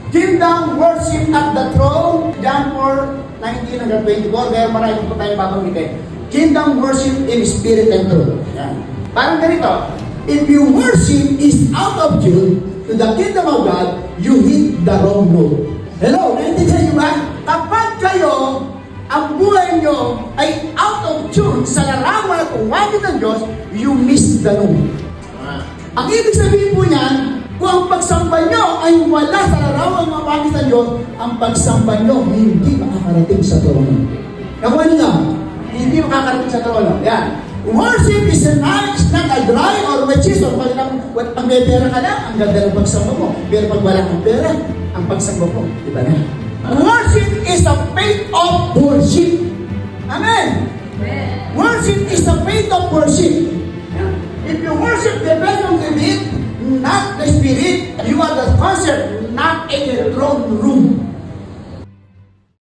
Kingdom worship at the throne. John 4:19 hanggang 24. Kaya marami po tayong babanggitin. Kingdom worship in spirit and truth. Yan. Parang ganito. If you worship is out of tune to the kingdom of God, you hit the wrong note. Hello, naintindihan niyo ba? Kapag kayo, ang buhay nyo ay out of tune sa larawan at uwagin ng Diyos, you miss the note. Ang ibig sabihin po niyan, kung ang pagsamba nyo ay wala sa larawan ng uwagin ng Diyos, ang pagsamba nyo hindi makakarating sa trono. Nakuha niyo na? Hindi makakarating sa trono. Yan. Worship is not a dry or which or pag may pera ka na, ang ganda ng pagsamba mo. Pero pag wala kang pera, ang pagsamba mo, di ba na? Worship is a faith of worship. Amen? Worship is a faith of worship. If you worship the best of the beat, not the spirit, you are the concert, not in the throne room.